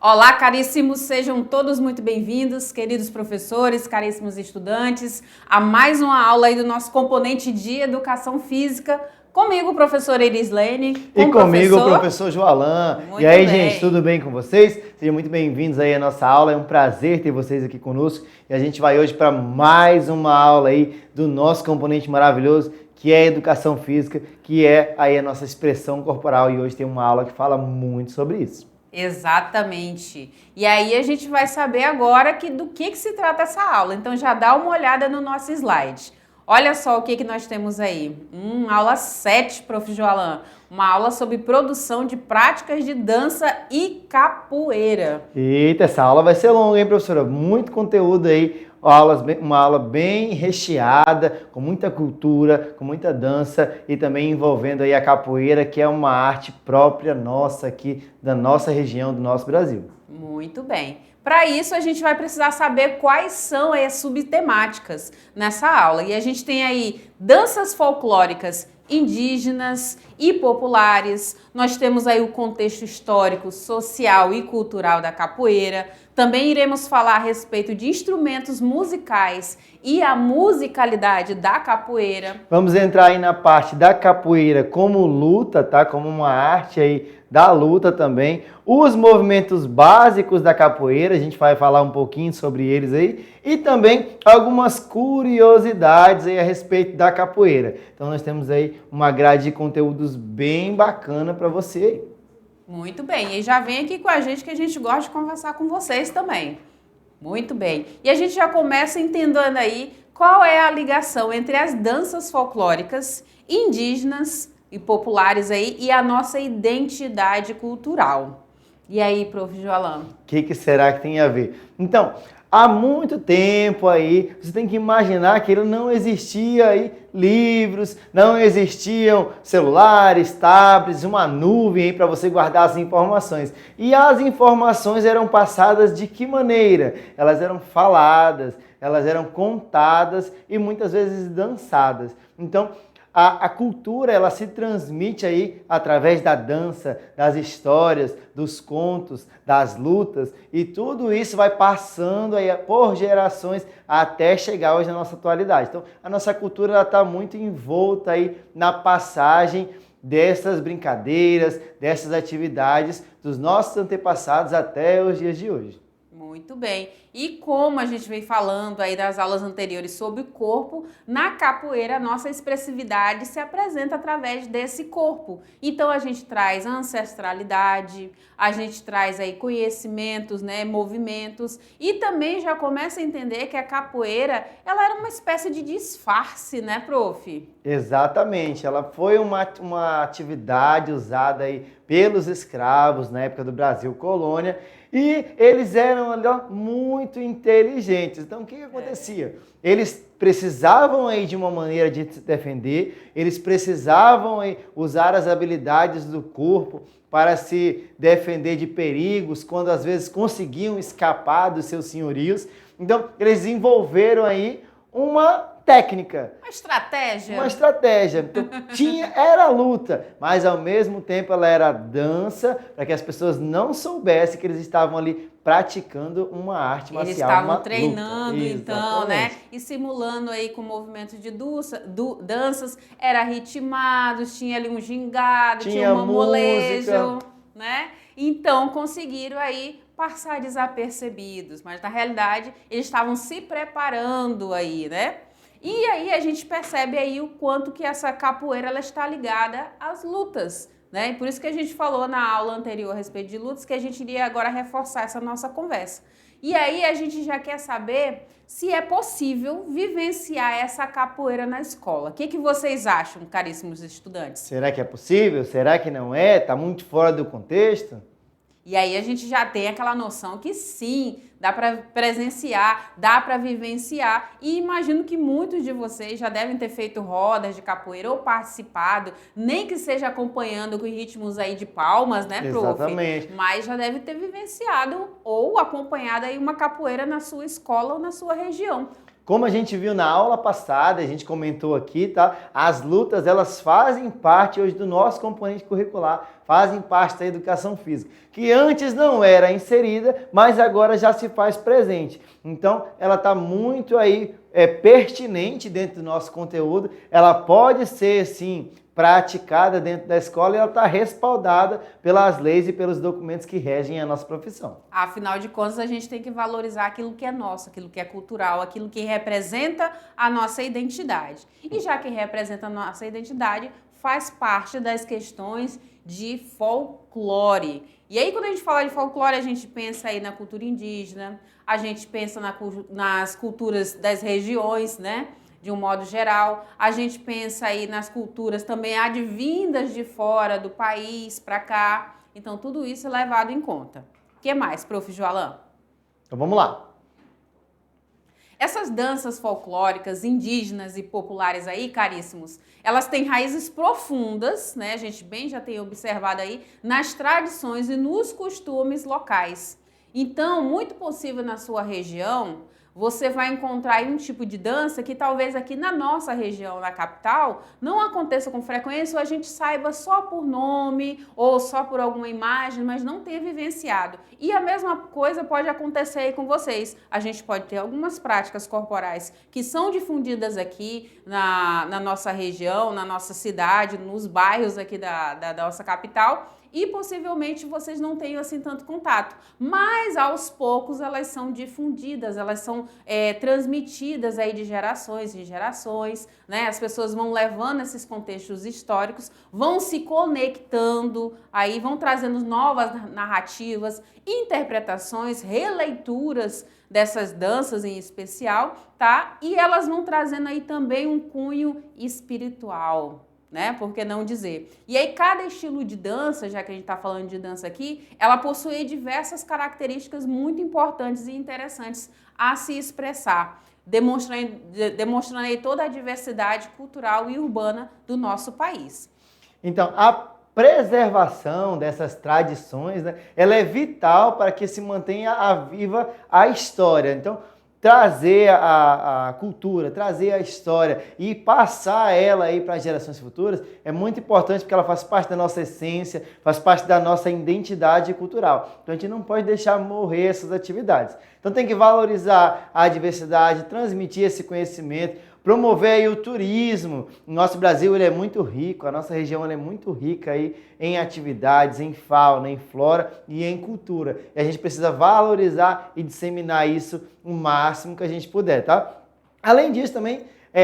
Olá, caríssimos, sejam todos muito bem-vindos, queridos professores, caríssimos estudantes, a mais uma aula aí do nosso componente de Educação Física. Comigo, professora Irislene. E comigo, o professor Joalan. E aí, gente, tudo bem com vocês? Sejam muito bem-vindos aí à nossa aula. É um prazer ter vocês aqui conosco. E a gente vai hoje para mais uma aula aí do nosso componente maravilhoso, que é a Educação Física, que é aí a nossa expressão corporal. E hoje tem uma aula que fala muito sobre isso. Exatamente. E aí a gente vai saber agora do que se trata essa aula. Então já dá uma olhada no nosso slide. Olha só o que nós temos aí. Aula 7, Prof. Joalan. Uma aula sobre produção de práticas de dança e capoeira. Eita, essa aula vai ser longa, hein, professora? Muito conteúdo aí. Uma aula bem recheada, com muita cultura, com muita dança e também envolvendo aí a capoeira, que é uma arte própria nossa aqui, da nossa região, do nosso Brasil. Muito bem. Para isso, a gente vai precisar saber quais são as subtemáticas nessa aula. E a gente tem aí danças folclóricas indígenas e populares. Nós temos aí o contexto histórico, social e cultural da capoeira. Também iremos falar a respeito de instrumentos musicais e a musicalidade da capoeira. Vamos entrar aí na parte da capoeira como luta, tá? Como uma arte aí da luta também. Os movimentos básicos da capoeira, a gente vai falar um pouquinho sobre eles aí. E também algumas curiosidades aí a respeito da capoeira. Então nós temos aí uma grade de conteúdos bem bacana para você aí. Muito bem, e já vem aqui com a gente que a gente gosta de conversar com vocês também. Muito bem. E a gente já começa entendendo aí qual é a ligação entre as danças folclóricas indígenas e populares aí e a nossa identidade cultural. E aí, Prof. Joalan? O que será que tem a ver? Então, há muito tempo aí, você tem que imaginar que não existia aí livros, não existiam celulares, tablets, uma nuvem aí para você guardar as informações. E as informações eram passadas de que maneira? Elas eram faladas, elas eram contadas e muitas vezes dançadas. Então, a cultura, ela se transmite aí através da dança, das histórias, dos contos, das lutas, e tudo isso vai passando aí por gerações até chegar hoje na nossa atualidade. Então, a nossa cultura está muito envolta aí na passagem dessas brincadeiras, dessas atividades dos nossos antepassados até os dias de hoje. Muito bem. E como a gente vem falando aí das aulas anteriores sobre o corpo, na capoeira a nossa expressividade se apresenta através desse corpo. Então a gente traz ancestralidade, a gente traz aí conhecimentos, né, movimentos e também já começa a entender que a capoeira, ela era uma espécie de disfarce, né, prof? Exatamente, ela foi uma atividade usada aí pelos escravos na época do Brasil colônia. E eles eram muito inteligentes. Então, o que acontecia? Eles precisavam aí de uma maneira de se defender, eles precisavam aí usar as habilidades do corpo para se defender de perigos, quando às vezes conseguiam escapar dos seus senhorios. Então, eles desenvolveram aí uma técnica. Uma estratégia. Uma estratégia. Então, era luta, mas ao mesmo tempo ela era dança, para que as pessoas não soubessem que eles estavam ali praticando uma arte marcial. Eles estavam treinando, então, né? E simulando aí com movimentos de danças, era ritmados, tinha ali um gingado, tinha um molejo, né? Então conseguiram aí passar desapercebidos, mas na realidade eles estavam se preparando aí, né? E aí a gente percebe aí o quanto que essa capoeira ela está ligada às lutas, né? E por isso que a gente falou na aula anterior a respeito de lutas, que a gente iria agora reforçar essa nossa conversa. E aí a gente já quer saber se é possível vivenciar essa capoeira na escola. O que vocês acham, caríssimos estudantes? Será que é possível? Será que não é? Está muito fora do contexto? E aí a gente já tem aquela noção que sim, dá para presenciar, dá para vivenciar. E imagino que muitos de vocês já devem ter feito rodas de capoeira ou participado, nem que seja acompanhando com ritmos aí de palmas, né, prof? Exatamente. Mas já deve ter vivenciado ou acompanhado aí uma capoeira na sua escola ou na sua região. Como a gente viu na aula passada, a gente comentou aqui, tá? As lutas, elas fazem parte hoje do nosso componente curricular, fazem parte da educação física, que antes não era inserida, mas agora já se faz presente. Então, ela está muito aí pertinente dentro do nosso conteúdo, ela pode ser, sim, praticada dentro da escola e ela está respaldada pelas leis e pelos documentos que regem a nossa profissão. Afinal de contas, a gente tem que valorizar aquilo que é nosso, aquilo que é cultural, aquilo que representa a nossa identidade. E já que representa a nossa identidade, faz parte das questões de folclore. E aí, quando a gente fala de folclore, a gente pensa aí na cultura indígena, a gente pensa nas culturas das regiões, né? De um modo geral, a gente pensa aí nas culturas também advindas de fora do país para cá. Então, tudo isso é levado em conta. O que mais, prof. Joalan? Então, vamos lá. Essas danças folclóricas, indígenas e populares aí, caríssimos, elas têm raízes profundas, né? A gente bem já tem observado aí, nas tradições e nos costumes locais. Então, muito possível na sua região, você vai encontrar aí um tipo de dança que talvez aqui na nossa região, na capital, não aconteça com frequência ou a gente saiba só por nome ou só por alguma imagem, mas não tenha vivenciado. E a mesma coisa pode acontecer aí com vocês. A gente pode ter algumas práticas corporais que são difundidas aqui na nossa região, na nossa cidade, nos bairros aqui da nossa capital, e possivelmente vocês não tenham assim tanto contato, mas aos poucos elas são difundidas, elas são transmitidas aí de gerações em gerações, né? As pessoas vão levando esses contextos históricos, vão se conectando, aí vão trazendo novas narrativas, interpretações, releituras dessas danças em especial, tá? E elas vão trazendo aí também um cunho espiritual, né? Por que não dizer? E aí cada estilo de dança, já que a gente está falando de dança aqui, ela possui diversas características muito importantes e interessantes a se expressar, demonstrando aí toda a diversidade cultural e urbana do nosso país. Então, a preservação dessas tradições, né, ela é vital para que se mantenha viva a história. Então, trazer a cultura, trazer a história e passar ela aí para as gerações futuras é muito importante porque ela faz parte da nossa essência, faz parte da nossa identidade cultural. Então a gente não pode deixar morrer essas atividades. Então tem que valorizar a diversidade, transmitir esse conhecimento, promover aí o turismo. O nosso Brasil ele é muito rico, a nossa região ela é muito rica aí em atividades, em fauna, em flora e em cultura. E a gente precisa valorizar e disseminar isso o máximo que a gente puder, tá? Além disso também,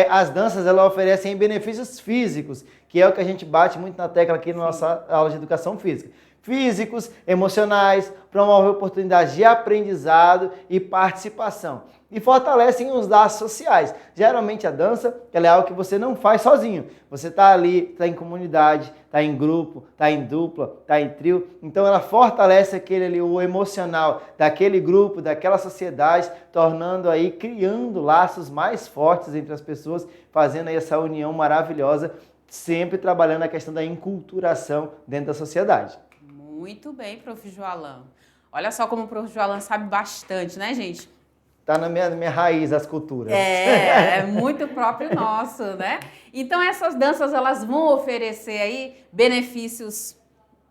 as danças elas oferecem benefícios físicos, que é o que a gente bate muito na tecla aqui na nossa aula de educação física. Físicos, emocionais, promovem oportunidades de aprendizado e participação. E fortalecem os laços sociais. Geralmente a dança ela é algo que você não faz sozinho. Você está ali, está em comunidade, está em grupo, está em dupla, está em trio. Então ela fortalece aquele ali, o emocional daquele grupo, daquela sociedade, tornando aí, criando laços mais fortes entre as pessoas, fazendo aí essa união maravilhosa, sempre trabalhando a questão da enculturação dentro da sociedade. Muito bem, prof. Joalan. Olha só como o prof. Joalan sabe bastante, né, gente? Está na minha raiz as culturas. É muito próprio nosso, né? Então essas danças elas vão oferecer aí benefícios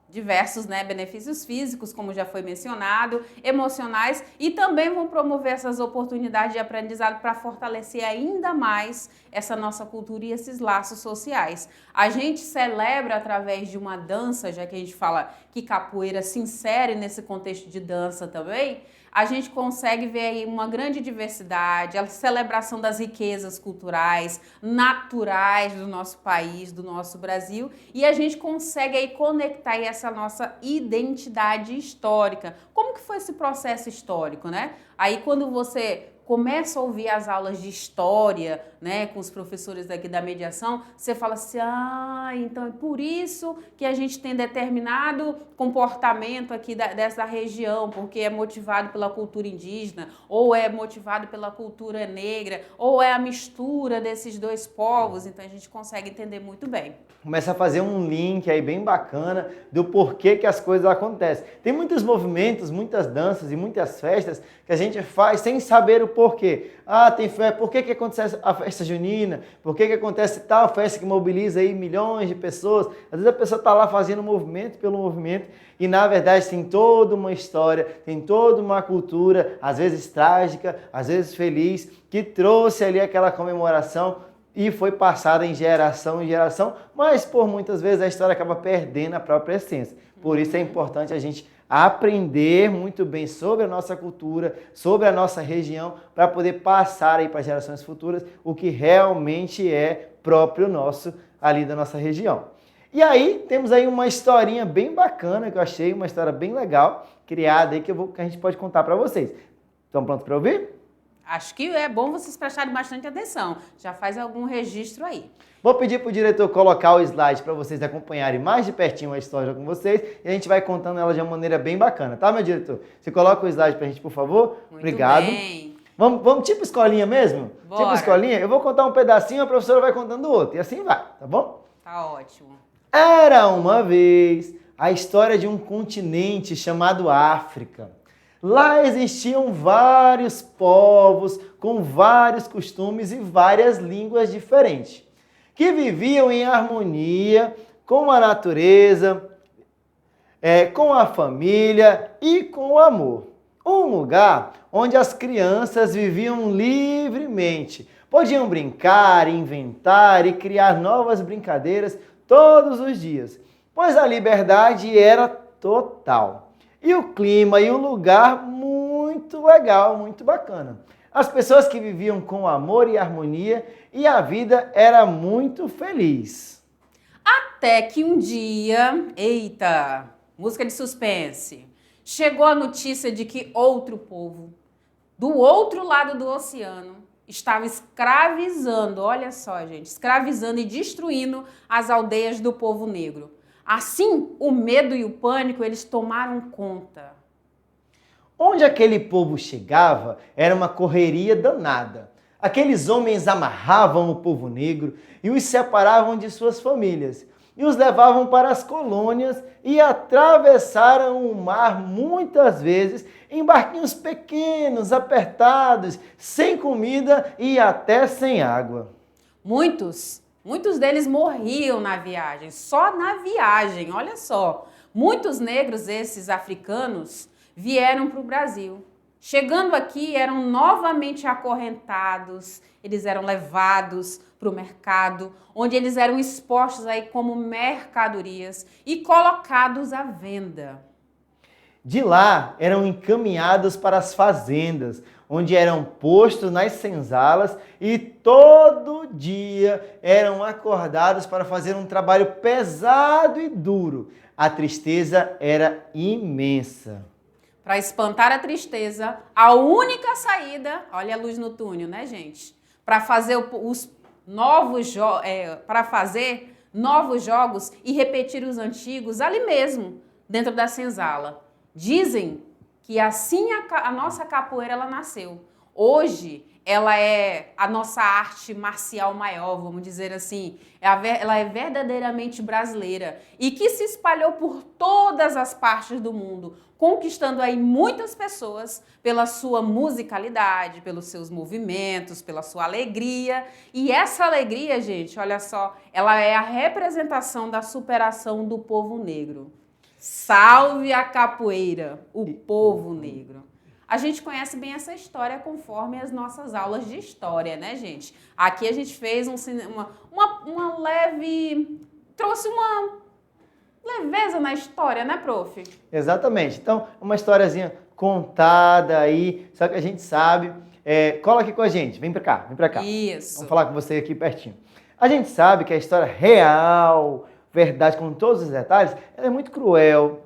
diversos, né? Benefícios físicos, como já foi mencionado, emocionais, e também vão promover essas oportunidades de aprendizado para fortalecer ainda mais essa nossa cultura e esses laços sociais. A gente celebra através de uma dança, já que a gente fala que capoeira se insere nesse contexto de dança também, a gente consegue ver aí uma grande diversidade, a celebração das riquezas culturais, naturais do nosso país, do nosso Brasil, e a gente consegue aí conectar aí essa nossa identidade histórica. Como que foi esse processo histórico, né? Aí quando você começa a ouvir as aulas de história, né, com os professores daqui da mediação, você fala assim, então é por isso que a gente tem determinado comportamento aqui dessa região, porque é motivado pela cultura indígena, ou é motivado pela cultura negra, ou é a mistura desses dois povos, então a gente consegue entender muito bem. Começa a fazer um link aí bem bacana do porquê que as coisas acontecem. Tem muitos movimentos, muitas danças e muitas festas que a gente faz sem saber o por quê? Tem fé, por que acontece a festa junina? Por que acontece tal festa que mobiliza aí milhões de pessoas? Às vezes a pessoa está lá fazendo movimento pelo movimento e na verdade tem toda uma história, tem toda uma cultura, às vezes trágica, às vezes feliz, que trouxe ali aquela comemoração e foi passada em geração em geração, mas por muitas vezes a história acaba perdendo a própria essência. Por isso é importante a gente aprender muito bem sobre a nossa cultura, sobre a nossa região, para poder passar aí para gerações futuras o que realmente é próprio nosso ali da nossa região. E aí temos aí uma historinha bem bacana que eu achei, uma história bem legal, criada aí que a gente pode contar para vocês. Estão prontos para ouvir? Acho que é bom vocês prestarem bastante atenção. Já faz algum registro aí. Vou pedir para o diretor colocar o slide para vocês acompanharem mais de pertinho a história com vocês e a gente vai contando ela de uma maneira bem bacana, tá, meu diretor? Você coloca o slide para a gente, por favor? Muito Obrigado. Bem. Vamos tipo escolinha mesmo? Bora. Tipo escolinha? Eu vou contar um pedacinho, a professora vai contando outro. E assim vai, tá bom? Tá ótimo. Era uma vez a história de um continente chamado África. Lá existiam vários povos com vários costumes e várias línguas diferentes, que viviam em harmonia com a natureza, com a família e com o amor. Um lugar onde as crianças viviam livremente, podiam brincar, inventar e criar novas brincadeiras todos os dias, pois a liberdade era total. E o clima e o lugar muito legal, muito bacana. As pessoas que viviam com amor e harmonia e a vida era muito feliz. Até que um dia, eita, música de suspense, chegou a notícia de que outro povo, do outro lado do oceano, estava escravizando, olha só, gente, escravizando e destruindo as aldeias do povo negro. Assim, o medo e o pânico, eles tomaram conta. Onde aquele povo chegava, era uma correria danada. Aqueles homens amarravam o povo negro e os separavam de suas famílias. E os levavam para as colônias e atravessaram o mar muitas vezes em barquinhos pequenos, apertados, sem comida e até sem água. Muitos deles morriam na viagem, só na viagem, olha só. Muitos negros, esses africanos, vieram para o Brasil. Chegando aqui, eram novamente acorrentados, eles eram levados para o mercado, onde eles eram expostos aí como mercadorias e colocados à venda. De lá, eram encaminhados para as fazendas, onde eram postos nas senzalas e todo dia eram acordados para fazer um trabalho pesado e duro. A tristeza era imensa. Para espantar a tristeza, a única saída, olha a luz no túnel, né, gente? Para fazer novos jogos e repetir os antigos ali mesmo, dentro da senzala. Dizem que assim a nossa capoeira ela nasceu. Hoje, ela é a nossa arte marcial maior, vamos dizer assim. Ela é verdadeiramente brasileira e que se espalhou por todas as partes do mundo, conquistando aí muitas pessoas pela sua musicalidade, pelos seus movimentos, pela sua alegria. E essa alegria, gente, olha só, ela é a representação da superação do povo negro. Salve a capoeira, o povo negro. A gente conhece bem essa história conforme as nossas aulas de história, né, gente? Aqui a gente fez uma leve... trouxe uma leveza na história, né, prof? Exatamente. Então, uma historiazinha contada aí, só que a gente sabe... cola aqui com a gente, vem pra cá, vem pra cá. Isso. Vamos falar com você aqui pertinho. A gente sabe que a história real, verdade, com todos os detalhes, ela é muito cruel,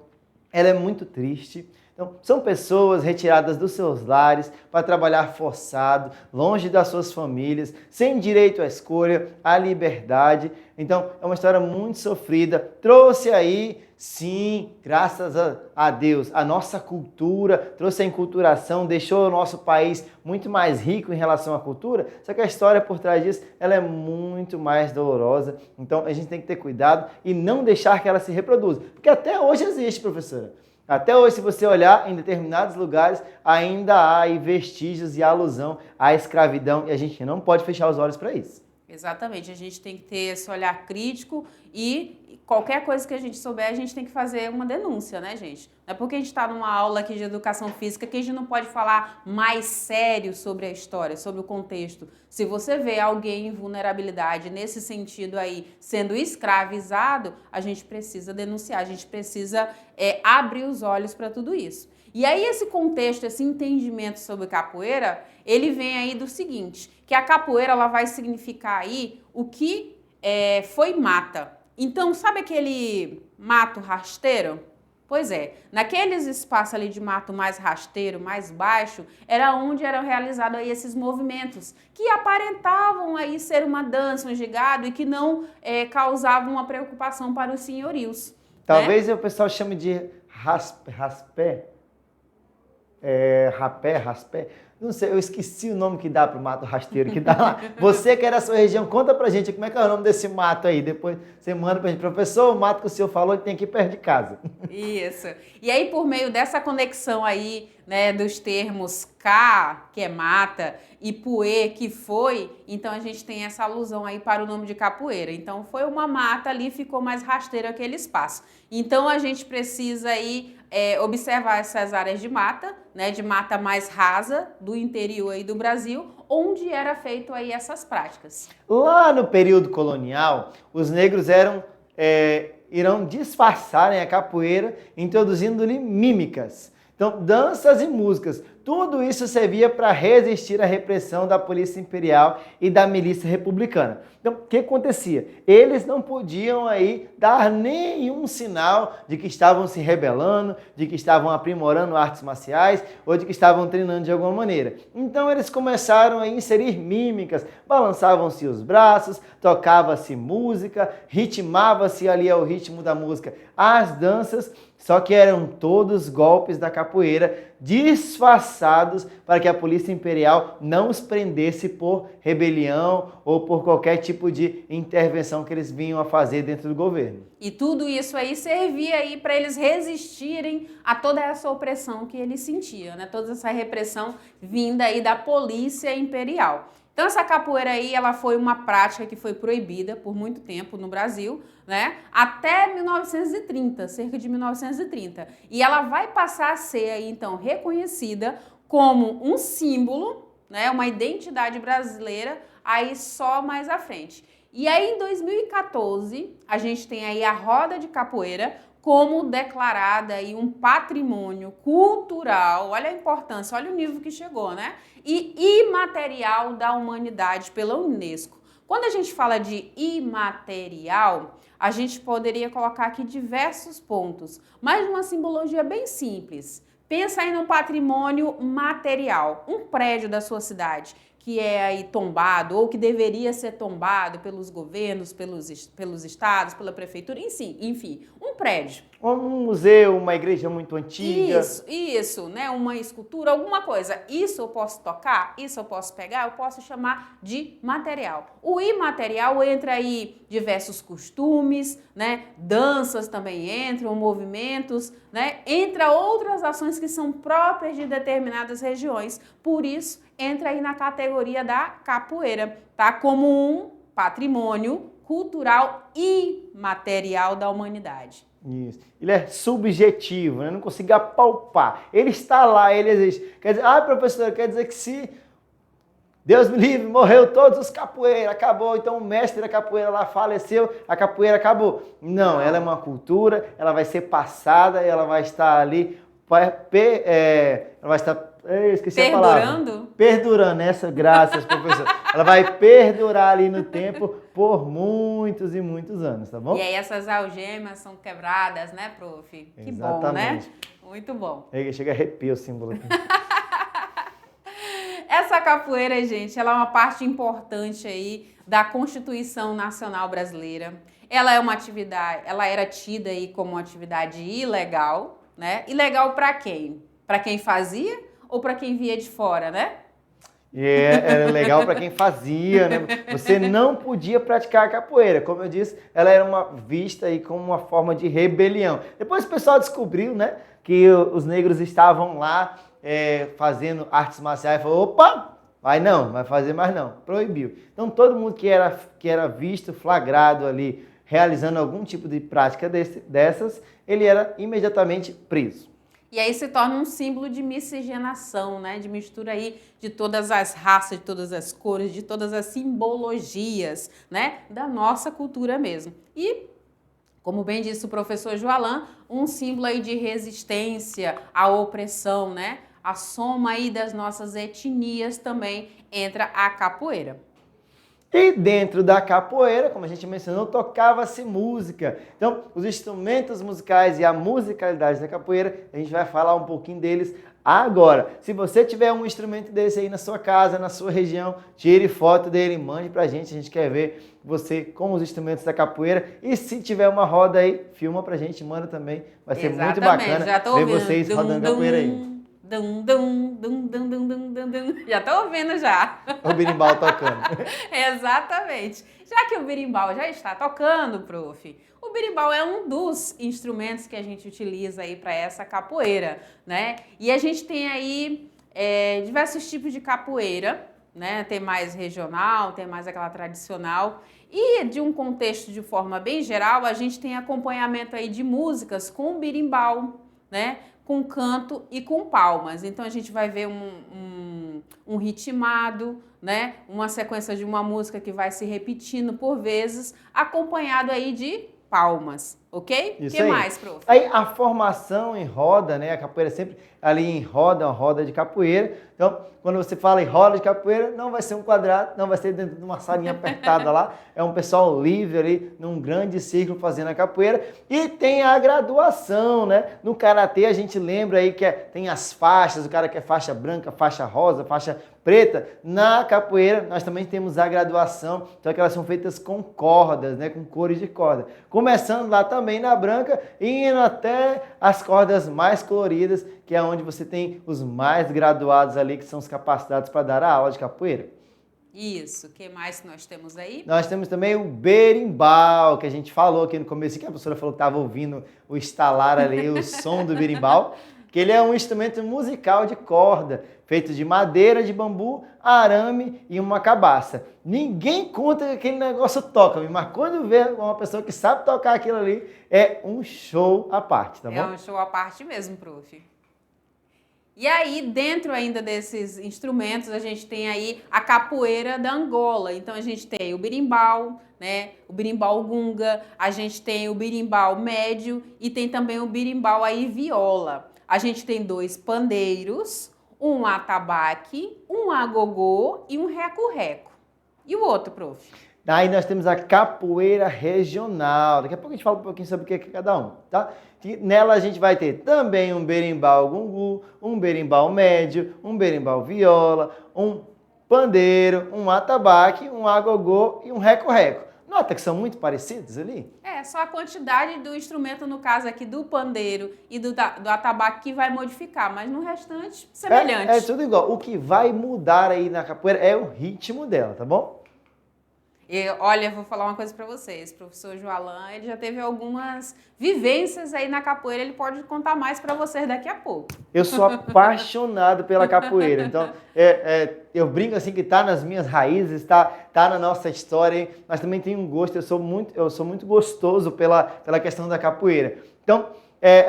ela é muito triste. Então, são pessoas retiradas dos seus lares para trabalhar forçado, longe das suas famílias, sem direito à escolha, à liberdade. Então, é uma história muito sofrida. Trouxe aí, sim, graças a Deus, a nossa cultura, trouxe a enculturação, deixou o nosso país muito mais rico em relação à cultura, só que a história por trás disso, ela é muito mais dolorosa. Então, a gente tem que ter cuidado e não deixar que ela se reproduza. Porque até hoje existe, professora. Até hoje, se você olhar em determinados lugares, ainda há aí vestígios e alusão à escravidão e a gente não pode fechar os olhos para isso. Exatamente, a gente tem que ter esse olhar crítico e qualquer coisa que a gente souber, a gente tem que fazer uma denúncia, né, gente? Não é porque a gente está numa aula aqui de educação física que a gente não pode falar mais sério sobre a história, sobre o contexto. Se você vê alguém em vulnerabilidade nesse sentido aí, sendo escravizado, a gente precisa denunciar, a gente precisa abrir os olhos para tudo isso. E aí esse contexto, esse entendimento sobre capoeira, ele vem aí do seguinte, que a capoeira ela vai significar aí o que foi mata. Então, sabe aquele mato rasteiro? Pois é, naqueles espaços ali de mato mais rasteiro, mais baixo, era onde eram realizados aí esses movimentos que aparentavam aí ser uma dança, um gigado e que não causavam uma preocupação para os senhorios. Talvez o pessoal chame de raspé. Raspé. Não sei, eu esqueci o nome que dá pro mato rasteiro que dá lá. Você que é da sua região, conta pra gente como é que é o nome desse mato aí. Depois você manda pra gente. Professor, o mato que o senhor falou que tem aqui perto de casa. Isso. E aí, por meio dessa conexão aí, né, dos termos Ka, que é mata, e Puê, que foi, então a gente tem essa alusão aí para o nome de capoeira. Então, foi uma mata ali, ficou mais rasteiro aquele espaço. Então, a gente precisa aí observar essas áreas de mata, né, de mata mais rasa do interior aí do Brasil, onde era feito aí essas práticas. Lá no período colonial, os negros irão disfarçar, né, a capoeira, introduzindo-lhe mímicas. Então, danças e músicas, tudo isso servia para resistir à repressão da Polícia Imperial e da milícia republicana. Então, o que acontecia? Eles não podiam aí dar nenhum sinal de que estavam se rebelando, de que estavam aprimorando artes marciais ou de que estavam treinando de alguma maneira. Então, eles começaram a inserir mímicas, balançavam-se os braços, tocava-se música, ritmava-se ali ao ritmo da música as danças, só que eram todos golpes da capoeira disfarçados para que a Polícia Imperial não os prendesse por rebelião ou por qualquer tipo de intervenção que eles vinham a fazer dentro do governo. E tudo isso aí servia aí para eles resistirem a toda essa opressão que eles sentiam, né? Toda essa repressão vinda aí da Polícia Imperial. Então essa capoeira aí, ela foi uma prática que foi proibida por muito tempo no Brasil, né? Até 1930, cerca de 1930. E ela vai passar a ser aí, então, reconhecida como um símbolo, né? Uma identidade brasileira, aí só mais à frente. E aí em 2014, a gente tem aí a roda de capoeira como declarada aí um patrimônio cultural, olha a importância, olha o nível que chegou, né? E imaterial da humanidade pela Unesco. Quando a gente fala de imaterial, a gente poderia colocar aqui diversos pontos, mas uma simbologia bem simples. Pensa aí no patrimônio material, um prédio da sua cidade que é aí tombado ou que deveria ser tombado pelos governos, pelos estados, pela prefeitura, enfim, um prédio. Um museu, uma igreja muito antiga. Isso, né? Uma escultura, alguma coisa. Isso eu posso tocar, isso eu posso pegar, eu posso chamar de material. O imaterial entra aí diversos costumes, né? Danças também entram, movimentos, né? Entra outras ações que são próprias de determinadas regiões. Por isso, entra aí na categoria da capoeira, tá? Como um patrimônio cultural imaterial da humanidade. Isso. Ele é subjetivo, né? Não consigo apalpar. Ele está lá, ele existe. Quer dizer, professor, quer dizer que se Deus me livre, morreu todos os capoeiras, acabou, então o mestre da capoeira lá faleceu, a capoeira acabou. Não, ela é uma cultura, ela vai ser passada, ela vai estar ali, ela vai estar, esqueci a palavra. Perdurando, graças, professor. Ela vai perdurar ali no tempo por muitos e muitos anos, tá bom? E aí essas algemas são quebradas, né, prof? Que bom, né? Muito bom. Chega a arrepio o símbolo aqui. Essa capoeira, gente, ela é uma parte importante aí da Constituição Nacional Brasileira. Ela é uma atividade, ela era tida aí como uma atividade ilegal, né? Ilegal para quem? Para quem fazia ou para quem via de fora, né? E era legal para quem fazia, né? Você não podia praticar a capoeira. Como eu disse, ela era vista aí como uma forma de rebelião. Depois o pessoal descobriu, né, que os negros estavam lá fazendo artes marciais e falou, opa, vai fazer mais não. Proibiu. Então todo mundo que era visto, flagrado ali, realizando algum tipo de prática dessas, ele era imediatamente preso. E aí se torna um símbolo de miscigenação, né? De mistura aí de todas as raças, de todas as cores, de todas as simbologias, né? Da nossa cultura mesmo. E, como bem disse o professor Joalan, um símbolo aí de resistência à opressão, né? A soma aí das nossas etnias também entra a capoeira. E dentro da capoeira, como a gente mencionou, tocava-se música. Então, os instrumentos musicais e a musicalidade da capoeira, a gente vai falar um pouquinho deles agora. Se você tiver um instrumento desse aí na sua casa, na sua região, tire foto dele, mande pra gente. A gente quer ver você com os instrumentos da capoeira. E se tiver uma roda aí, filma pra gente, manda também. Vai ser muito bacana ver vocês rodando capoeira aí. Já tô ouvindo já. O berimbau tocando. Exatamente. Já que o berimbau já está tocando, prof, o berimbau é um dos instrumentos que a gente utiliza aí para essa capoeira, né? E a gente tem aí diversos tipos de capoeira, né? Tem mais regional, tem mais aquela tradicional. E de um contexto de forma bem geral, a gente tem acompanhamento aí de músicas com berimbau, né? Com canto e com palmas. Então a gente vai ver um ritmado, né? Uma sequência de uma música que vai se repetindo por vezes, acompanhado aí de palmas, ok? O que mais, prof? Aí a formação em roda, né? A capoeira sempre ali em roda, uma roda de capoeira. Então, quando você fala em roda de capoeira, não vai ser um quadrado, não vai ser dentro de uma salinha apertada lá. É um pessoal livre ali, num grande círculo fazendo a capoeira. E tem a graduação, né? No karatê a gente lembra aí que tem as faixas, o cara que é faixa branca, faixa rosa, faixa preta. Na capoeira nós também temos a graduação, então que elas são feitas com cordas, né? Com cores de corda. Começando lá também na branca e indo até as cordas mais coloridas, que é onde você tem os mais graduados ali, que são os capacitados para dar a aula de capoeira. Isso, o que mais nós temos aí? Nós temos também o berimbau, que a gente falou aqui no começo, que a professora falou que estava ouvindo o estalar ali, o som do berimbau, que ele é um instrumento musical de corda, feito de madeira, de bambu, arame e uma cabaça. Ninguém conta que aquele negócio toca, mas quando vê uma pessoa que sabe tocar aquilo ali, é um show à parte, tá bom? É um show à parte mesmo, prof. E aí, dentro ainda desses instrumentos, a gente tem aí a capoeira da Angola. Então, a gente tem o berimbau, né? O berimbau gunga, a gente tem o berimbau médio e tem também o berimbau aí viola. A gente tem 2 pandeiros, um atabaque, um agogô e um reco-reco. E o outro, prof? Aí nós temos a capoeira regional. Daqui a pouco a gente fala um pouquinho sobre o que é cada um, tá? E nela a gente vai ter também um berimbau gungu, um berimbau médio, um berimbau viola, um pandeiro, um atabaque, um agogô e um reco-reco. Nota que são muito parecidos ali? Só a quantidade do instrumento, no caso aqui do pandeiro e do atabaque que vai modificar, mas no restante, semelhante. É tudo igual. O que vai mudar aí na capoeira é o ritmo dela, tá bom? E, olha, vou falar uma coisa para vocês, o professor Joalan, ele já teve algumas vivências aí na capoeira, ele pode contar mais para vocês daqui a pouco. Eu sou apaixonado pela capoeira, então eu brinco assim que tá nas minhas raízes, tá na nossa história, mas também tenho um gosto, eu sou muito gostoso pela questão da capoeira. Então,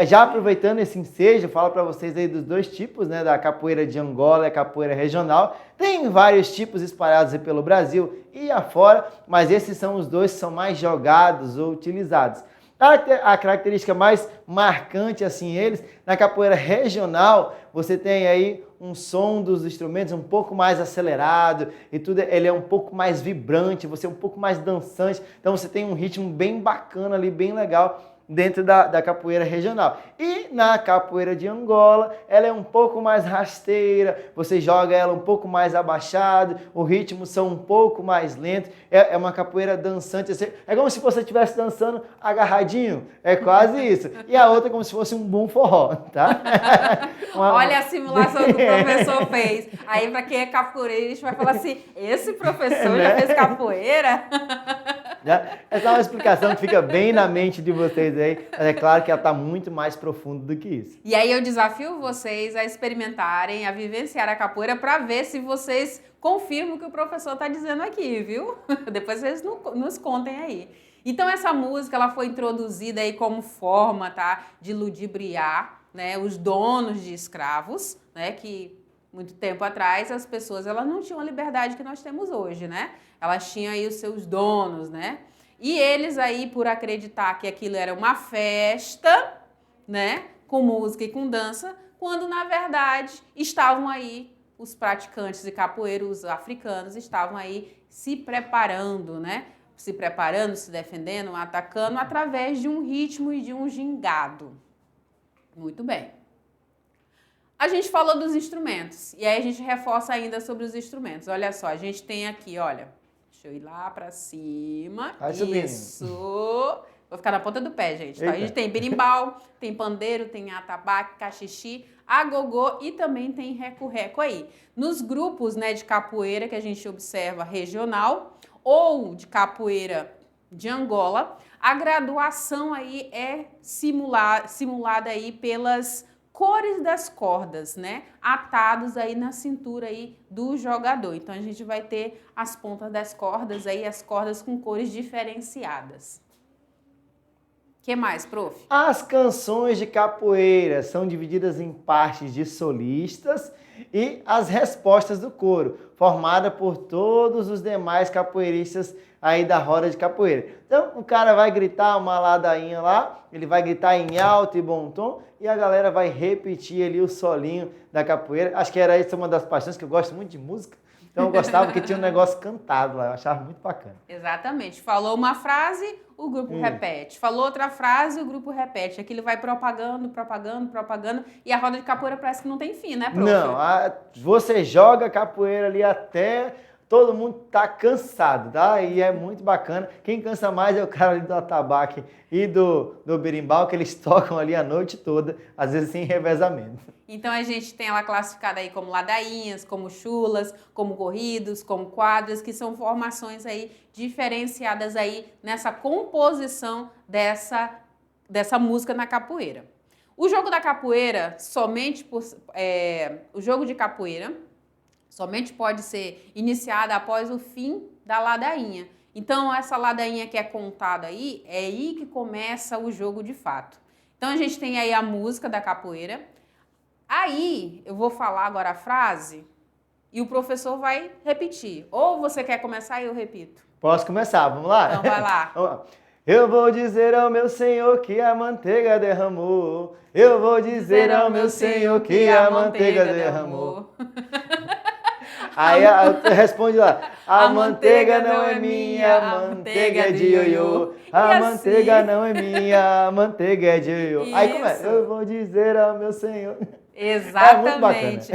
já aproveitando esse ensejo, falo para vocês aí dos 2 tipos, né, da capoeira de Angola e a capoeira regional. Tem vários tipos espalhados aí pelo Brasil e afora, mas esses são os 2 que são mais jogados ou utilizados. A característica mais marcante, assim, na capoeira regional, você tem aí um som dos instrumentos um pouco mais acelerado e tudo, ele é um pouco mais vibrante, você é um pouco mais dançante, então você tem um ritmo bem bacana ali, bem legal dentro da capoeira regional. E na capoeira de Angola, ela é um pouco mais rasteira, você joga ela um pouco mais abaixado, os ritmos são um pouco mais lentos, é uma capoeira dançante, é como se você estivesse dançando agarradinho, é quase isso. E a outra é como se fosse um bom forró, tá? Olha a simulação que o professor fez. Aí, para quem é capoeira, a gente vai falar assim, esse professor já fez capoeira? Essa é uma explicação que fica bem na mente de vocês aí, mas é claro que ela está muito mais profunda do que isso. E aí eu desafio vocês a experimentarem, a vivenciar a capoeira para ver se vocês confirmam o que o professor está dizendo aqui, viu? Depois vocês nos contem aí. Então essa música ela foi introduzida aí como forma, tá, de ludibriar, né, os donos de escravos, né, que muito tempo atrás as pessoas elas não tinham a liberdade que nós temos hoje, né? Elas tinham aí os seus donos, né? E eles aí, por acreditar que aquilo era uma festa, né? Com música e com dança, quando na verdade estavam aí os praticantes de capoeira, os africanos, estavam aí se preparando, né? Se preparando, se defendendo, atacando através de um ritmo e de um gingado. Muito bem. A gente falou dos instrumentos e aí a gente reforça ainda sobre os instrumentos. Olha só, a gente tem aqui, olha, deixa eu ir lá pra cima. Vai isso. Vou ficar na ponta do pé, gente. Tá? A gente tem berimbau, tem pandeiro, tem atabaque, cachixi, agogô e também tem reco-reco aí. Nos grupos, né, de capoeira que a gente observa regional ou de capoeira de Angola, a graduação aí é simulada aí pelas cores das cordas, né? Atados aí na cintura aí do jogador. Então a gente vai ter as pontas das cordas aí, as cordas com cores diferenciadas. O que mais, prof? As canções de capoeira são divididas em partes de solistas e as respostas do coro, formada por todos os demais capoeiristas aí da roda de capoeira. Então, o cara vai gritar uma ladainha lá, ele vai gritar em alto e bom tom, e a galera vai repetir ali o solinho da capoeira. Acho que era essa uma das paixões, que eu gosto muito de música, então eu gostava que tinha um negócio cantado lá, eu achava muito bacana. Exatamente. Falou uma frase, o grupo repete. Falou outra frase, o grupo repete. Aquilo vai propagando, e a roda de capoeira parece que não tem fim, né, prof? Não, você joga capoeira ali até todo mundo tá cansado, tá? E é muito bacana. Quem cansa mais é o cara ali do atabaque e do berimbau, que eles tocam ali a noite toda, às vezes sem revezamento. Então a gente tem ela classificada aí como ladainhas, como chulas, como corridos, como quadras, que são formações aí diferenciadas aí nessa composição dessa música na capoeira. O jogo da capoeira, o jogo de capoeira somente pode ser iniciado após o fim da ladainha. Então, essa ladainha que é contada aí, é aí que começa o jogo de fato. Então, a gente tem aí a música da capoeira. Aí, eu vou falar agora a frase e o professor vai repetir. Ou você quer começar e eu repito? Posso começar, vamos lá? Então, vai lá. Eu vou dizer ao meu Senhor que a manteiga derramou. Eu vou dizer ao meu Senhor que a manteiga derramou. Aí responde lá, a manteiga não é minha, a manteiga é de ioiô. A manteiga não é minha, a manteiga é de ioiô. Aí começa, eu vou dizer ao meu Senhor. Exatamente.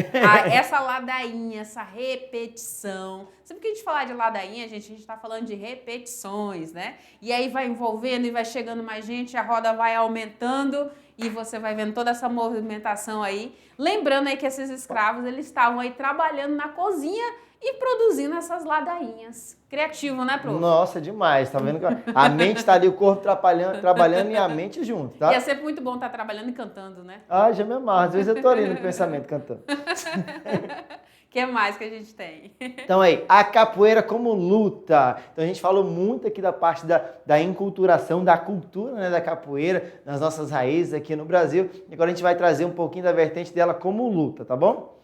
Essa ladainha, essa repetição. Sempre que a gente falar de ladainha, a gente está falando de repetições, né? E aí vai envolvendo e vai chegando mais gente, a roda vai aumentando e você vai vendo toda essa movimentação aí. Lembrando aí que esses escravos, eles estavam aí trabalhando na cozinha e produzindo essas ladainhas. Criativo, né, prof? Nossa, demais. Tá vendo? A mente está ali, o corpo trabalhando e a mente junto, tá? E é sempre muito bom estar trabalhando e cantando, né? Ah, já me amarro. Às vezes eu tô ali no pensamento cantando. O que mais que a gente tem? Então aí, a capoeira como luta. Então a gente falou muito aqui da parte da enculturação, da cultura, né, da capoeira, nas nossas raízes aqui no Brasil. E agora a gente vai trazer um pouquinho da vertente dela como luta, tá bom?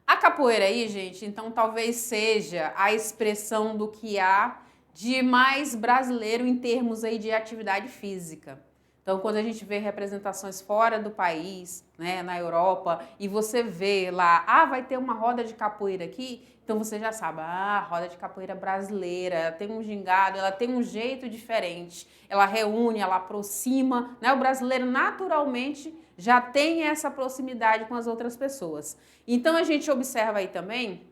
A capoeira aí, gente, então talvez seja a expressão do que há de mais brasileiro em termos aí de atividade física. Então, quando a gente vê representações fora do país, né, na Europa, e você vê lá, vai ter uma roda de capoeira aqui, então você já sabe, roda de capoeira brasileira, ela tem um gingado, ela tem um jeito diferente, ela reúne, ela aproxima, né? O brasileiro naturalmente já tem essa proximidade com as outras pessoas. Então a gente observa aí também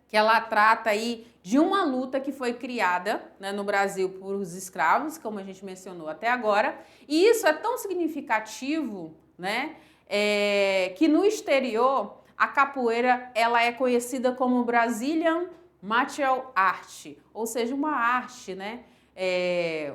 que ela trata aí de uma luta que foi criada, né, no Brasil por os escravos, como a gente mencionou até agora, e isso é tão significativo, né, que no exterior a capoeira ela é conhecida como Brazilian Martial Art, ou seja, uma arte, né,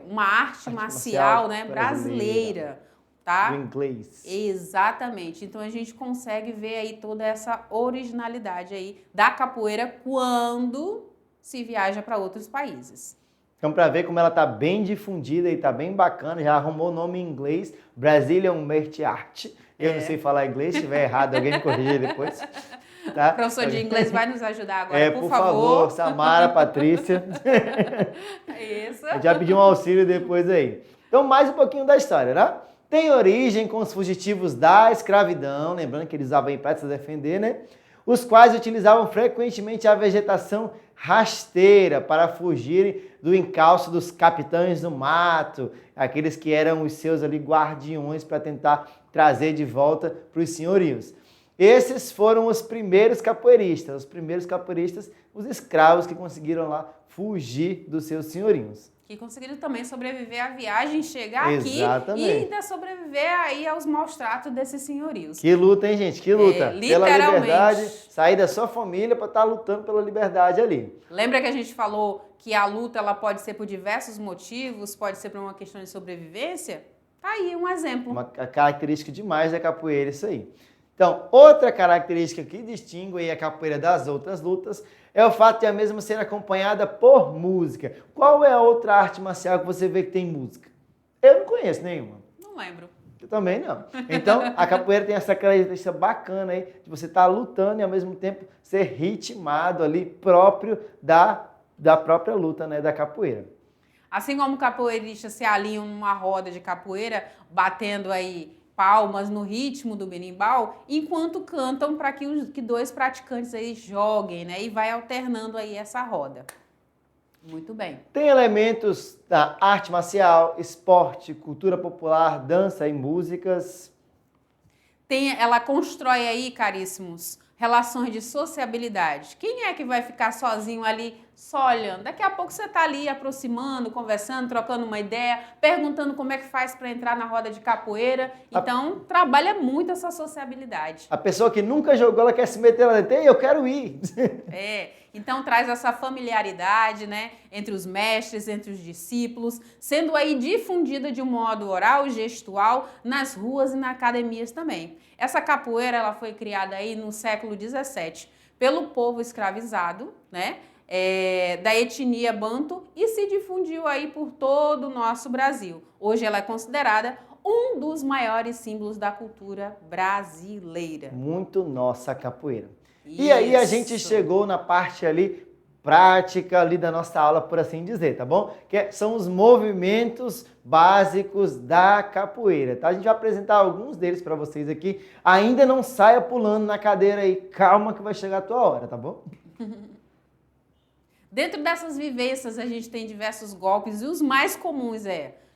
uma arte marcial, né, brasileira. Tá? Do inglês. Exatamente. Então a gente consegue ver aí toda essa originalidade aí da capoeira quando se viaja para outros países. Então, para ver como ela tá bem difundida e tá bem bacana, já arrumou o nome em inglês, Brazilian Martial Art. Eu não sei falar inglês, se estiver errado, alguém me corrija depois. Tá? O professor de inglês vai nos ajudar agora, por favor. Samara, Patrícia. Isso. A gente vai pedir um auxílio depois aí. Então, mais um pouquinho da história, né? Tem origem com os fugitivos da escravidão, lembrando que eles usavam para se defender, né? Os quais utilizavam frequentemente a vegetação rasteira para fugirem do encalço dos capitães do mato, aqueles que eram os seus ali guardiões para tentar trazer de volta para os senhorios. Esses foram os primeiros capoeiristas, os escravos que conseguiram lá fugir dos seus senhorios. Que conseguiram também sobreviver à viagem, chegar Exatamente. Aqui e ainda sobreviver aí aos maus tratos desses senhorios. Que luta, hein, gente? Que luta. Pela liberdade, sair da sua família para estar lutando pela liberdade ali. Lembra que a gente falou que a luta ela pode ser por diversos motivos, pode ser por uma questão de sobrevivência? Tá aí um exemplo. Uma característica demais da capoeira, isso aí. Então, outra característica que distingue a capoeira das outras lutas é o fato de a mesma ser acompanhada por música. Qual é a outra arte marcial que você vê que tem música? Eu não conheço nenhuma. Não lembro. Eu também não. Então, a capoeira tem essa característica bacana aí de você estar lutando e ao mesmo tempo ser ritmado ali próprio da própria luta, né, da capoeira. Assim como capoeiristas se alinham numa roda de capoeira, batendo aí palmas no ritmo do berimbau, enquanto cantam para que dois praticantes aí joguem, né? E vai alternando aí essa roda. Muito bem. Tem elementos da arte marcial, esporte, cultura popular, dança e músicas. Ela constrói aí, caríssimos, relações de sociabilidade. Quem é que vai ficar sozinho ali, só olhando? Daqui a pouco você está ali aproximando, conversando, trocando uma ideia, perguntando como é que faz para entrar na roda de capoeira. Então, trabalha muito essa sociabilidade. A pessoa que nunca jogou, ela quer se meter lá dentro. Ei, eu quero ir. Então traz essa familiaridade, né, entre os mestres, entre os discípulos, sendo aí difundida de um modo oral e gestual nas ruas e nas academias também. Essa capoeira ela foi criada aí no século XVII pelo povo escravizado, né, da etnia banto e se difundiu aí por todo o nosso Brasil. Hoje ela é considerada um dos maiores símbolos da cultura brasileira. Muito nossa capoeira. E aí a gente chegou na parte ali prática ali da nossa aula, por assim dizer, tá bom? Que são os movimentos básicos da capoeira, tá? A gente vai apresentar alguns deles para vocês aqui. Ainda não saia pulando na cadeira aí, calma que vai chegar a tua hora, tá bom? Dentro dessas vivências a gente tem diversos golpes e os mais comuns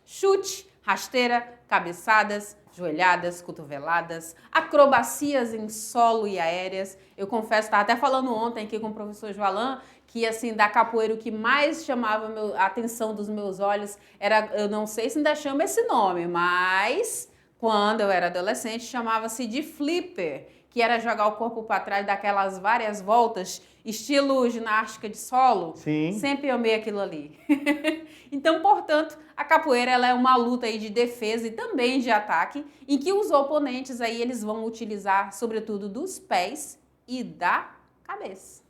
chute, rasteira, cabeçadas, joelhadas, cotoveladas, acrobacias em solo e aéreas. Eu confesso, estava até falando ontem aqui com o professor Joalan, que assim, da capoeira o que mais chamava a atenção dos meus olhos era, eu não sei se ainda chama esse nome, mas quando eu era adolescente chamava-se de flipper, que era jogar o corpo para trás, daquelas várias voltas, estilo ginástica de solo. Sim. Sempre amei aquilo ali. Então, portanto, a capoeira ela é uma luta aí de defesa e também de ataque, em que os oponentes aí eles vão utilizar, sobretudo, dos pés e da cabeça.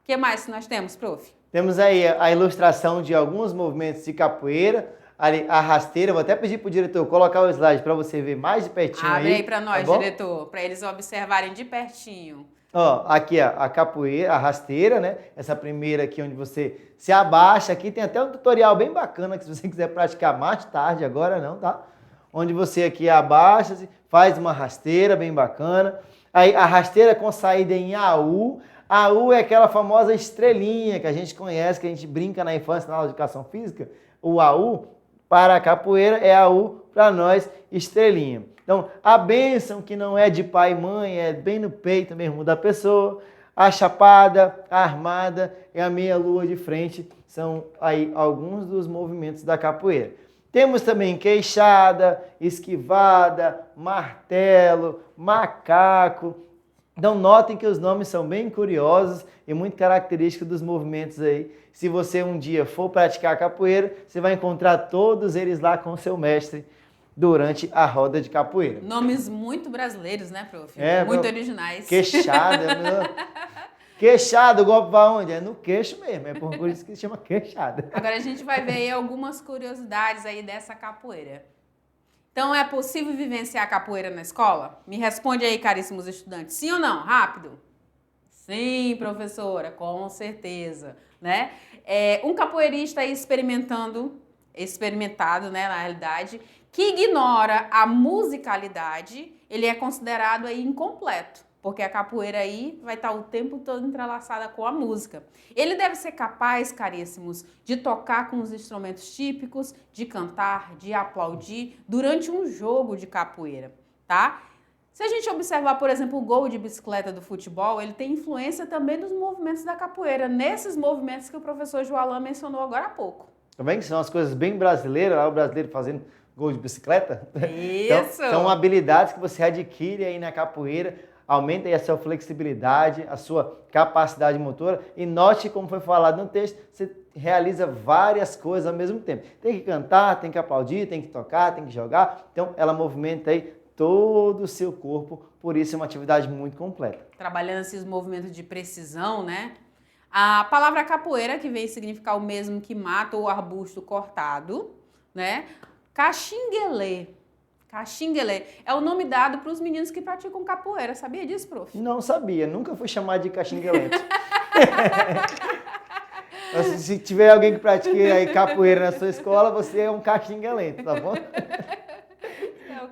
O que mais nós temos, prof? Temos aí a ilustração de alguns movimentos de capoeira. Ali, a rasteira, vou até pedir para o diretor colocar o slide para você ver mais de pertinho. Abre aí para tá nós, bom? diretor, para eles observarem de pertinho. Ó, aqui a capoeira, a rasteira, né? Essa primeira aqui onde você se abaixa. Aqui tem até um tutorial bem bacana que se você quiser praticar mais tarde, agora não, tá? Onde você aqui abaixa, faz uma rasteira bem bacana. Aí a rasteira com saída em AU. AU é aquela famosa estrelinha que a gente conhece, que a gente brinca na infância, na aula de educação física. O AU para a capoeira é AU, para nós, estrelinha. Então, a bênção que não é de pai e mãe, é bem no peito mesmo da pessoa. A chapada, a armada e a meia lua de frente são aí alguns dos movimentos da capoeira. Temos também queixada, esquivada, martelo, macaco. Então, notem que os nomes são bem curiosos e muito característicos dos movimentos aí. Se você um dia for praticar capoeira, você vai encontrar todos eles lá com o seu mestre durante a roda de capoeira. Nomes muito brasileiros, né, prof? Muito originais. Queixada, meu. Queixada, o golpe vai onde? É no queixo mesmo, é por isso que se chama queixada. Agora a gente vai ver aí algumas curiosidades aí dessa capoeira. Então, é possível vivenciar a capoeira na escola? Me responde aí, caríssimos estudantes. Sim ou não? Rápido. Sim, professora, com certeza, né? Um capoeirista aí experimentado, né, na realidade, que ignora a musicalidade, ele é considerado aí incompleto, porque a capoeira aí vai estar o tempo todo entrelaçada com a música. Ele deve ser capaz, caríssimos, de tocar com os instrumentos típicos, de cantar, de aplaudir durante um jogo de capoeira, tá? Se a gente observar, por exemplo, o gol de bicicleta do futebol, ele tem influência também dos movimentos da capoeira, nesses movimentos que o professor Joalan mencionou agora há pouco. Também que são as coisas bem brasileiras, lá o brasileiro fazendo gol de bicicleta. Isso! Então, são habilidades que você adquire aí na capoeira, aumenta aí a sua flexibilidade, a sua capacidade motora e note como foi falado no texto, você realiza várias coisas ao mesmo tempo. Tem que cantar, tem que aplaudir, tem que tocar, tem que jogar, então ela movimenta aí todo o seu corpo, por isso é uma atividade muito completa. Trabalhando esses movimentos de precisão, né? A palavra capoeira, que vem significar o mesmo que mato ou arbusto cortado, né? Caxinguelê. Caxinguelê é o nome dado para os meninos que praticam capoeira. Sabia disso, prof? Não sabia, nunca fui chamado de caxinguelento. Se tiver alguém que pratique aí capoeira na sua escola, você é um caxinguelento, tá bom?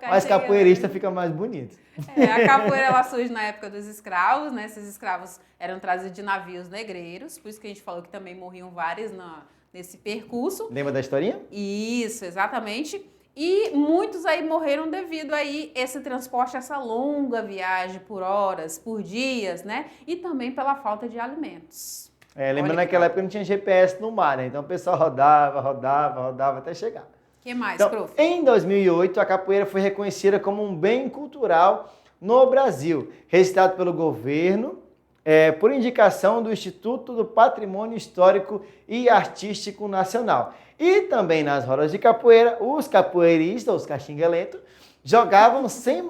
Mas capoeirista fica mais bonito. A capoeira ela surge na época dos escravos, né? Esses escravos eram trazidos de navios negreiros, por isso que a gente falou que também morriam vários nesse percurso. Lembra da historinha? Isso, exatamente. E muitos aí morreram devido aí esse transporte, essa longa viagem por horas, por dias, né? E também pela falta de alimentos. Lembrando naquela época não tinha GPS no mar, né? Então o pessoal rodava até chegar. O que mais, então, prof? Em 2008, a capoeira foi reconhecida como um bem cultural no Brasil, registrado pelo governo por indicação do Instituto do Patrimônio Histórico e Artístico Nacional. E também nas rodas de capoeira, os capoeiristas, os caxinguelentos, jogavam sem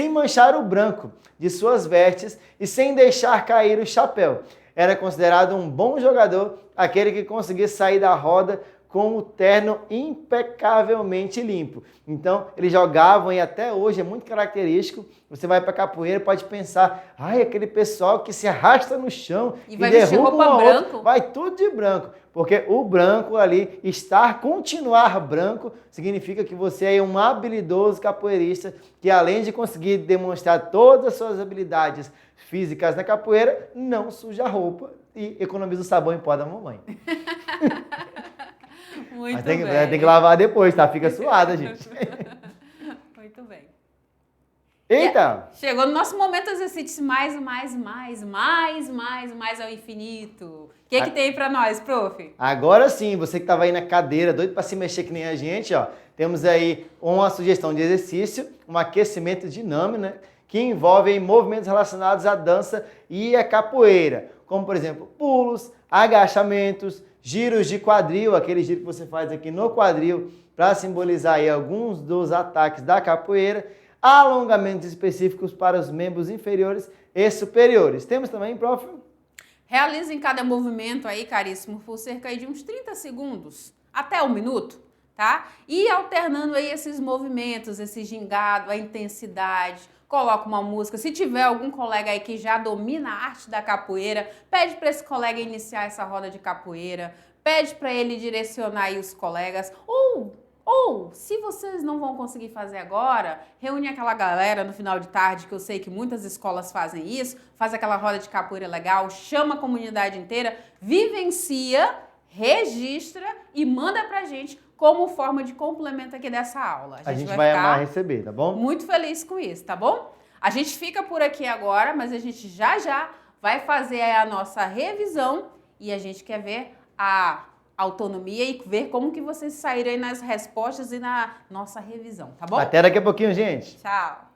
manchar o branco de suas vestes e sem deixar cair o chapéu. Era considerado um bom jogador aquele que conseguia sair da roda com o terno impecavelmente limpo. Então, eles jogavam e até hoje é muito característico. Você vai para capoeira e pode pensar, aquele pessoal que se arrasta no chão e vai vestir roupa branco. Vai tudo de branco, porque o branco ali, continuar branco, significa que você é um habilidoso capoeirista que além de conseguir demonstrar todas as suas habilidades físicas na capoeira, não suja a roupa e economiza o sabão em pó da mamãe. Muito Mas bem. tem que lavar depois, tá? Fica suada, gente. Muito bem. Eita! Chegou no nosso momento exercício mais ao infinito. O que tem pra nós, prof? Agora sim, você que estava aí na cadeira, doido para se mexer que nem a gente, ó. Temos aí uma sugestão de exercício, um aquecimento dinâmico, né? Que envolve aí movimentos relacionados à dança e à capoeira. Como, por exemplo, pulos, agachamentos, giros de quadril, aquele giro que você faz aqui no quadril para simbolizar aí alguns dos ataques da capoeira, alongamentos específicos para os membros inferiores e superiores. Temos também, prof? Realize em cada movimento aí, caríssimo, por cerca aí de uns 30 segundos, até 1 minuto, tá? E alternando aí esses movimentos, esse gingado, a intensidade, coloca uma música. Se tiver algum colega aí que já domina a arte da capoeira, pede para esse colega iniciar essa roda de capoeira, pede para ele direcionar aí os colegas, ou, se vocês não vão conseguir fazer agora, reúne aquela galera no final de tarde, que eu sei que muitas escolas fazem isso, faz aquela roda de capoeira legal, chama a comunidade inteira, vivencia, registra e manda pra gente como forma de complemento aqui dessa aula. A gente vai amar receber, tá bom? Muito feliz com isso, tá bom? A gente fica por aqui agora, mas a gente já vai fazer a nossa revisão e a gente quer ver a autonomia e ver como que vocês saírem nas respostas e na nossa revisão, tá bom? Até daqui a pouquinho, gente. Tchau!